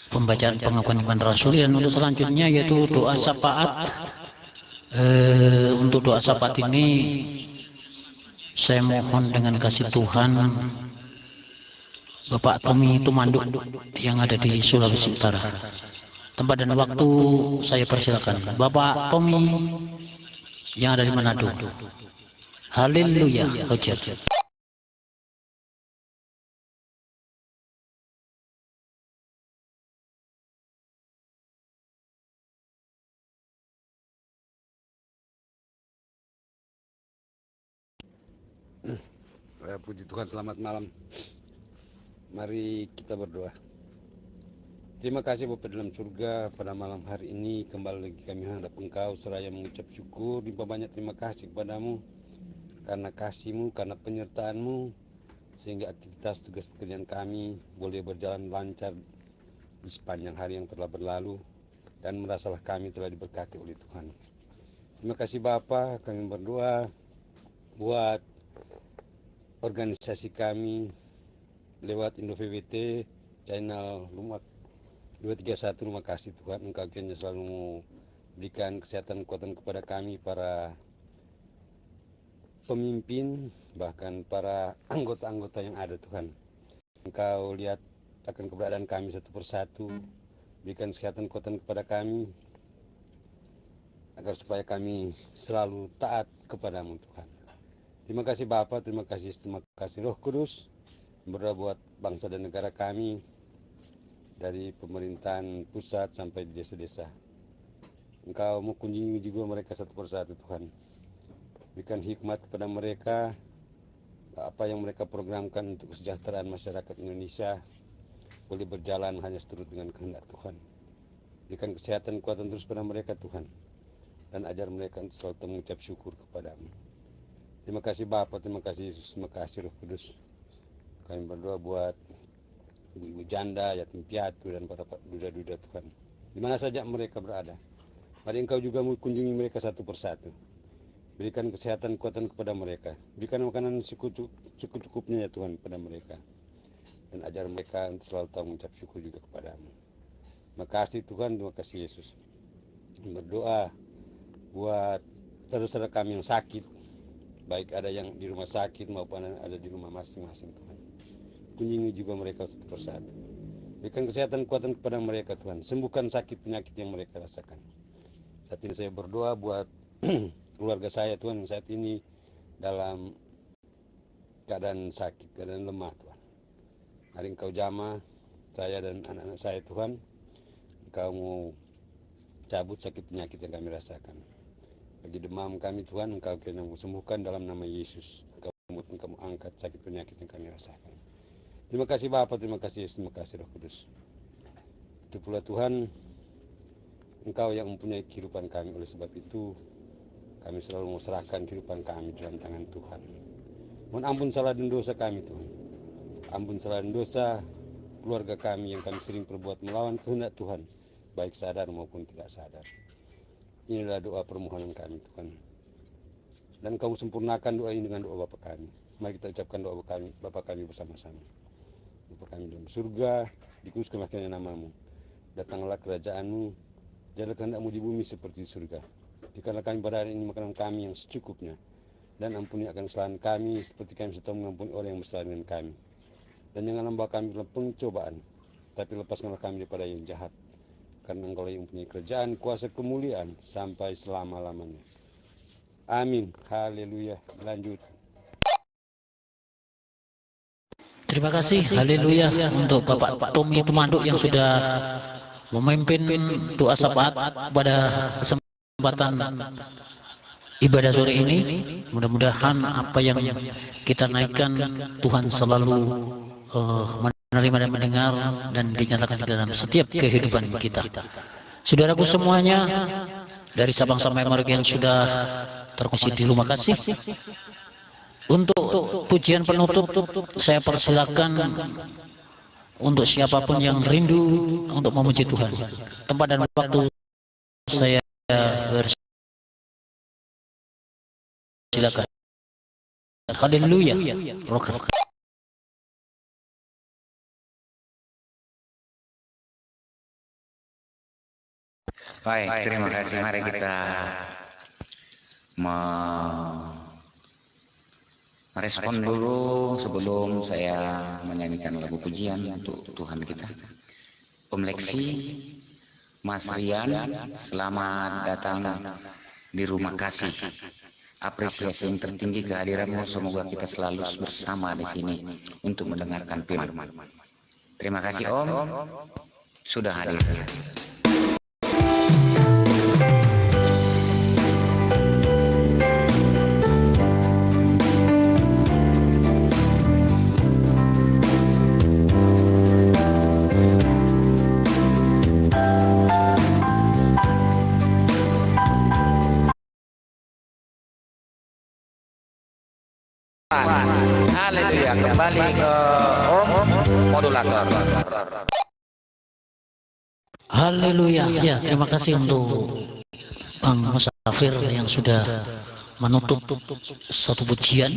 pembacaan pengakuan iman rasul. Dan untuk selanjutnya yaitu doa syafaat. Untuk doa syafaat ini saya mohon dengan kasih Tuhan Bapak Tommy Tumanduk yang ada di Sulawesi Utara. Tempat dan waktu saya persilakan. Bapak Tommy yang ada di Manado. Haleluya, Roger. Puji Tuhan, selamat malam. Mari kita berdoa. Terima kasih Bapa dalam surga, pada malam hari ini kembali lagi kami menghadap Engkau seraya mengucap syukur limpah banyak terima kasih kepadamu karena kasih-Mu, karena penyertaan-Mu, sehingga aktivitas tugas pekerjaan kami boleh berjalan lancar di sepanjang hari yang telah berlalu, dan merasalah kami telah diberkati oleh Tuhan. Terima kasih Bapa, kami berdoa buat organisasi kami lewat Indo VWT channel Lumak 231. Terima kasih Tuhan, Engkau kiranya selalu berikan kesehatan kekuatan kepada kami, para pemimpin, bahkan para anggota-anggota yang ada Tuhan. Engkau lihat akan keberadaan kami satu persatu, berikan kesehatan kekuatan kepada kami, agar supaya kami selalu taat kepadamu Tuhan. Terima kasih Bapa, terima kasih Roh Kudus. Berdoa buat bangsa dan negara kami, dari pemerintahan pusat sampai di desa-desa. Engkau mau kunjungi juga mereka satu persatu Tuhan. Berikan hikmat kepada mereka, apa yang mereka programkan untuk kesejahteraan masyarakat Indonesia boleh berjalan hanya seturut dengan kehendak Tuhan. Berikan kesehatan kekuatan terus pada mereka Tuhan, dan ajar mereka untuk selalu mengucap syukur kepadamu. Terima kasih Bapa, terima kasih Yesus, terima kasih Roh Kudus. Kami berdoa buat ibu-ibu janda, yatim piatu, dan para duda-duda Tuhan, di mana saja mereka berada. Mari Engkau juga mengunjungi mereka satu persatu. Berikan kesehatan kekuatan kepada mereka. Berikan makanan cukup-cukupnya ya Tuhan kepada mereka. Dan ajar mereka untuk selalu tahu mengucap syukur juga kepadamu. Terima kasih Tuhan, terima kasih Yesus. Berdoa buat saudara-saudara kami yang sakit, baik ada yang di rumah sakit maupun ada di rumah masing-masing Tuhan. Kunjungi juga mereka satu persatu. Berikan kesehatan kekuatan kepada mereka Tuhan. Sembuhkan sakit penyakit yang mereka rasakan. Saat ini saya berdoa buat keluarga saya Tuhan yang saat ini dalam keadaan sakit, keadaan lemah Tuhan. Hari Engkau jamah saya dan anak-anak saya Tuhan. Engkau mau cabut sakit penyakit yang kami rasakan. Bagi demam kami Tuhan, Engkau kiranya sembuhkan dalam nama Yesus. Engkau angkat sakit penyakit yang kami rasakan. Terima kasih Bapa, terima kasih Yesus, terima kasih Roh Kudus. Itu pula Tuhan, Engkau yang mempunyai kehidupan kami. Oleh sebab itu kami selalu serahkan kehidupan kami dalam tangan Tuhan. Mohon ampun salah dan dosa kami Tuhan. Ampun salah dan dosa keluarga kami yang kami sering perbuat melawan kehendak Tuhan, baik sadar maupun tidak sadar. Inilah doa permohonan kami Tuhan. Dan Kau sempurnakan doa ini dengan doa Bapa kami. Mari kita ucapkan doa Bapa kami bersama-sama. Bapa kami dalam surga, dikuduskanlah kiranya nama-Mu. Datanglah kerajaan-Mu, jadilah kehendak-Mu di bumi seperti di surga. Berikanlah kami pada hari ini makanan kami yang secukupnya, dan ampuni akan kesalahan kami seperti kami sudah mengampuni orang yang bersalah dengan kami. Dan jangan membawa kami dalam pencobaan, tapi lepaskanlah kami daripada yang jahat. Karena Engkau yang mempunyai kerajaan, kuasa, kemuliaan sampai selama-lamanya. Amin. Haleluya. Lanjut. Terima kasih, haleluya, untuk Bapak Tommy Tumanduk yang sudah memimpin doa syafaat pada kesempatan ibadah sore ini. Mudah-mudahan apa yang kita naikkan Tuhan selalu menerima dan mendengar dan dinyatakan di dalam setiap kehidupan kita. Saudaraku semuanya, dari Sabang sampai Merauke yang sudah terkongsi di rumah kasih, untuk pujian penutup saya persilakan untuk siapapun yang rindu untuk memuji Tuhan. Tempat dan waktu saya silakan. Haleluya. Baik, terima kasih. Mari kita merespon dulu sebelum saya menyanyikan lagu pujian untuk Tuhan kita. Om Leksi, Mas Rian, selamat datang di rumah kasih. Apresiasi yang tertinggi kehadiranmu, semoga kita selalu bersama di sini untuk mendengarkan firman. Terima kasih Om, sudah hadir. Haleluya, kembali ke Om modulator. Haleluya. Ya, terima kasih untuk Bang Musafir yang sudah menutup satu pujian.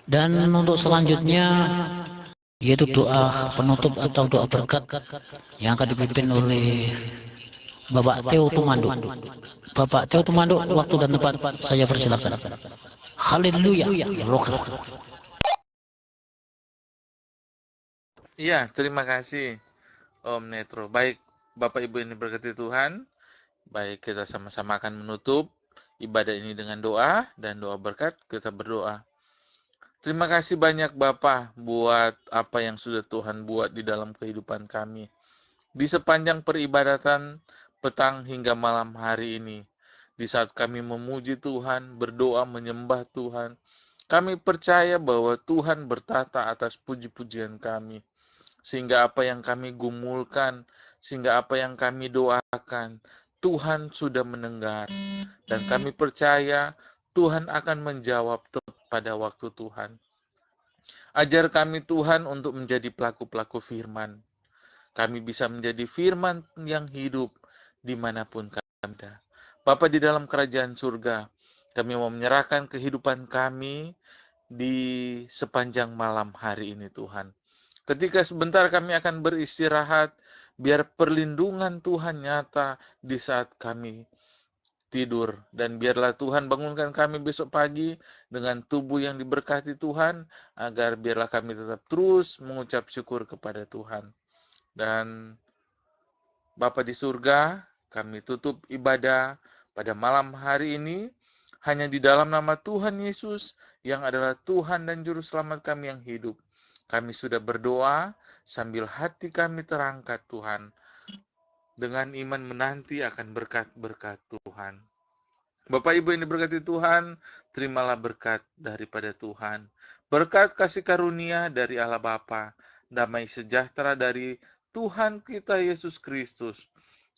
Dan untuk selanjutnya yaitu doa penutup atau doa berkat yang akan dipimpin oleh Bapak Theo Tumanduk. Bapak Theo Tumanduk, waktu dan tempat saya persilakan. Haleluya. Iya, terima kasih Om Netro. Baik, Bapak Ibu ini berkati Tuhan. Baik, kita sama-sama akan menutup ibadah ini dengan doa dan doa berkat. Kita berdoa. Terima kasih banyak Bapak buat apa yang sudah Tuhan buat di dalam kehidupan kami. Di sepanjang peribadatan petang hingga malam hari ini. Di saat kami memuji Tuhan, berdoa, menyembah Tuhan, kami percaya bahwa Tuhan bertata atas puji-pujian kami. Sehingga apa yang kami gumulkan, sehingga apa yang kami doakan, Tuhan sudah mendengar. Dan kami percaya Tuhan akan menjawab pada waktu Tuhan. Ajar kami Tuhan untuk menjadi pelaku-pelaku firman. Kami bisa menjadi firman yang hidup dimanapun kami ada. Bapa di dalam kerajaan surga, kami mau menyerahkan kehidupan kami di sepanjang malam hari ini Tuhan. Ketika sebentar kami akan beristirahat, biar perlindungan Tuhan nyata di saat kami tidur. Dan biarlah Tuhan bangunkan kami besok pagi dengan tubuh yang diberkati Tuhan, agar biarlah kami tetap terus mengucap syukur kepada Tuhan. Dan Bapa di surga, kami tutup ibadah pada malam hari ini hanya di dalam nama Tuhan Yesus yang adalah Tuhan dan Juru Selamat kami yang hidup. Kami sudah berdoa sambil hati kami terangkat Tuhan. Dengan iman menanti akan berkat-berkat Tuhan. Bapak Ibu yang diberkati Tuhan, terimalah berkat daripada Tuhan. Berkat kasih karunia dari Allah Bapa, damai sejahtera dari Tuhan kita Yesus Kristus,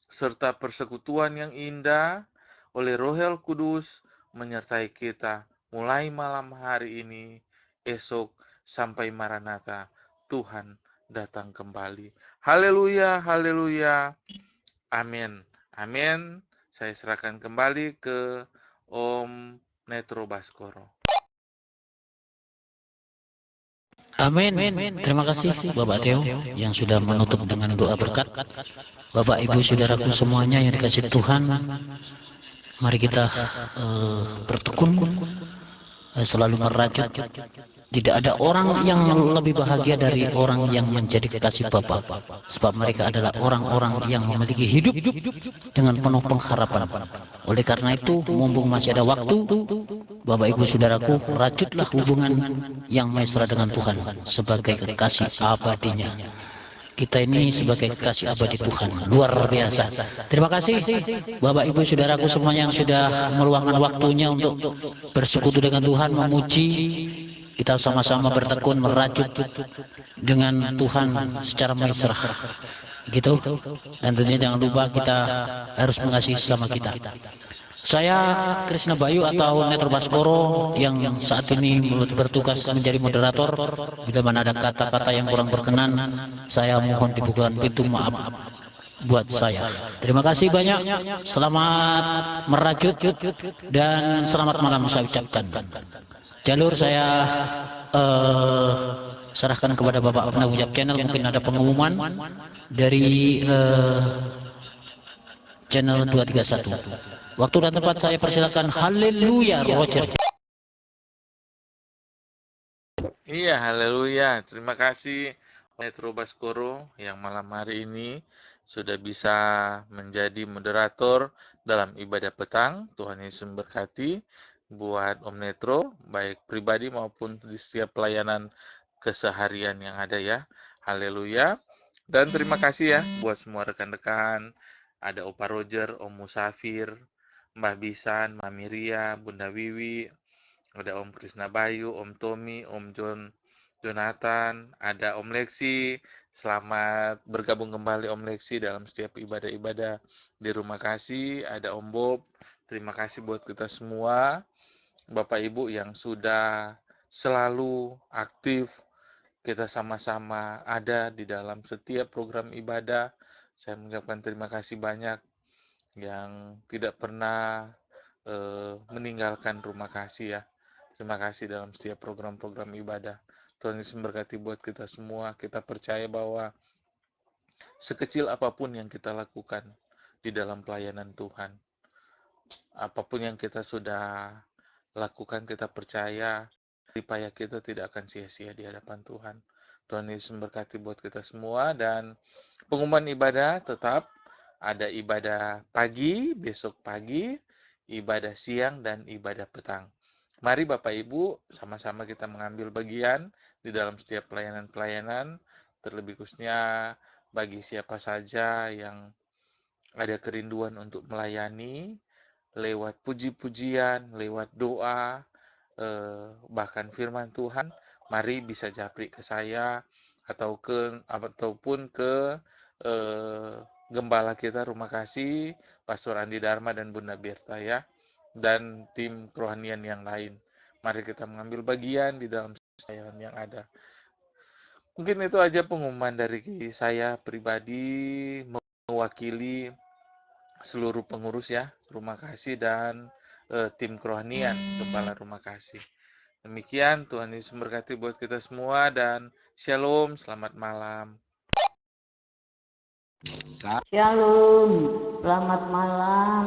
serta persekutuan yang indah oleh Roh Kudus menyertai kita mulai malam hari ini, esok sampai Maranatha, Tuhan datang kembali. Haleluya, haleluya. Amin. Amin. Saya serahkan kembali ke Om Netro Baskoro. Amin. Terima kasih Bapak Theo yang sudah menutup dengan doa berkat. Bapak Ibu saudaraku semuanya yang dikasih Tuhan, mari kita bertekun, selalu merajut Tidak ada orang yang lebih bahagia dari orang yang menjadi kekasih Bapa, sebab mereka adalah orang-orang yang memiliki hidup dengan penuh pengharapan. Oleh karena itu, mumpung masih ada waktu, Bapak Ibu Saudaraku, rajutlah hubungan yang mesra dengan Tuhan sebagai kekasih abadinya. Kita ini sebagai kekasih abadi Tuhan, luar biasa. Terima kasih Bapak Ibu Saudaraku semua yang sudah meluangkan waktunya untuk bersekutu dengan Tuhan, memuji. Kita sama-sama bertekun merajut dengan Tuhan secara mesra, gitu. Dan tentunya jangan lupa kita harus mengasihi sesama kita. Saya Krisna Bayu atau Netro Baskoro yang saat ini bertugas menjadi moderator. Bila mana ada kata-kata yang kurang berkenan, saya mohon dibukakan pintu maaf buat saya. Terima kasih banyak. Selamat merajut dan selamat malam saya ucapkan. Jalur saya serahkan kepada Bapak penanggung channel. Mungkin ada pengumuman dari channel 231. Waktu dan tempat saya persilakan. Haleluya, Roger. Iya, haleluya. Terima kasih Netro Baskoro yang malam hari ini sudah bisa menjadi moderator dalam ibadah petang. Tuhan Yesus memberkati buat Om Netro, baik pribadi maupun di setiap pelayanan keseharian yang ada ya. Haleluya. Dan terima kasih ya buat semua rekan-rekan. Ada Opa Roger, Om Musafir, Mbah Bisan, Mami Ria, Bunda Wiwi, ada Om Krisna Bayu, Om Tommy, Om Jonathan, ada Om Lexi. Selamat bergabung kembali Om Lexi dalam setiap ibadah-ibadah di rumah kasih. Ada Om Bob. Terima kasih buat kita semua, Bapak Ibu yang sudah selalu aktif. Kita sama-sama ada di dalam setiap program ibadah. Saya mengucapkan terima kasih banyak yang tidak pernah meninggalkan rumah kasih ya. Terima kasih dalam setiap program-program ibadah. Tuhan Yesus memberkati buat kita semua. Kita percaya bahwa sekecil apapun yang kita lakukan di dalam pelayanan Tuhan, apapun yang kita sudah lakukan, kita percaya upaya kita tidak akan sia-sia di hadapan Tuhan. Tuhan Yesus memberkati buat kita semua. Dan pengumuman ibadah tetap ada ibadah pagi, besok pagi, ibadah siang, dan ibadah petang. Mari Bapak Ibu, sama-sama kita mengambil bagian di dalam setiap pelayanan-pelayanan, terlebih khususnya bagi siapa saja yang ada kerinduan untuk melayani, lewat puji-pujian, lewat doa, bahkan firman Tuhan, mari bisa japri ke saya ataupun ke gembala kita rumah kasih, Pastor Andi Dharma dan Bunda Berta ya, dan tim kerohanian yang lain. Mari kita mengambil bagian di dalam pelayanan yang ada. Mungkin itu aja pengumuman dari saya pribadi mewakili seluruh pengurus ya rumah kasih dan tim kerohanian gembala rumah kasih. Demikian, Tuhan Yesus memberkati buat kita semua dan shalom, selamat malam. Shalom, selamat malam.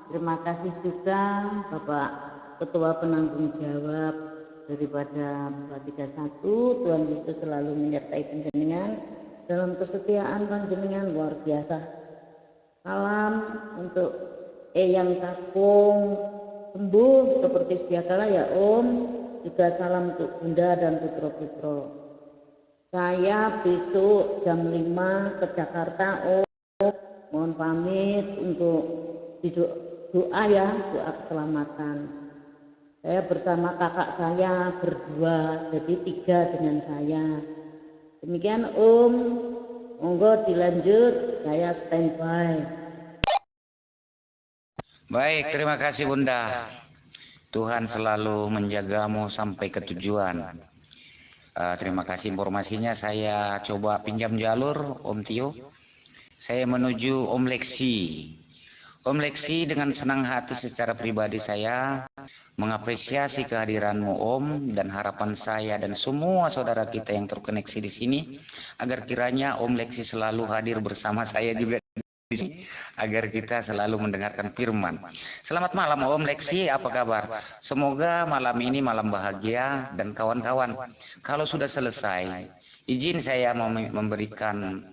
Terima kasih juga Bapak Ketua Penanggung Jawab daripada 231. Tuhan Yesus selalu menyertai panjenengan dalam kesetiaan panjenengan luar biasa. Salam untuk Eyang Kakung sembuh seperti sedia kala ya Om. Juga salam untuk Bunda dan Putro-Putro. Saya besok jam 5 ke Jakarta Om. Mohon pamit untuk doa ya, doa keselamatan. Saya bersama kakak saya berdua, jadi 3 dengan saya. Demikian Om, monggo dilanjut, saya standby. Baik, terima kasih Bunda. Tuhan selalu menjagamu sampai ke tujuan. Terima kasih informasinya. Saya coba pinjam jalur Om Tio. Saya menuju Om Lexi. Om Lexi, dengan senang hati secara pribadi saya mengapresiasi kehadiranmu Om, dan harapan saya dan semua saudara kita yang terkoneksi di sini agar kiranya Om Lexi selalu hadir bersama saya juga di sini agar kita selalu mendengarkan firman. Selamat malam Om Leksi, apa kabar? Semoga malam ini malam bahagia dan kawan-kawan. Kalau sudah selesai, izin saya mau memberikan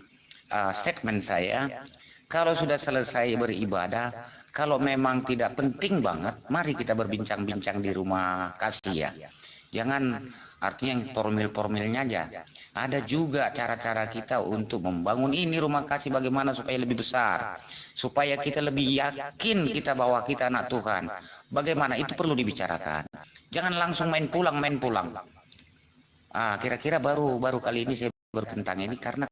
statement saya. Kalau sudah selesai beribadah, kalau memang tidak penting banget, mari kita berbincang-bincang di rumah kasih ya. Jangan artinya yang formil-formilnya aja. Ada juga cara-cara kita untuk membangun ini rumah kasih bagaimana supaya lebih besar. Supaya kita lebih yakin kita bahwa kita anak Tuhan. Bagaimana itu perlu dibicarakan. Jangan langsung main pulang. Kira-kira baru kali ini saya bertentang ini karena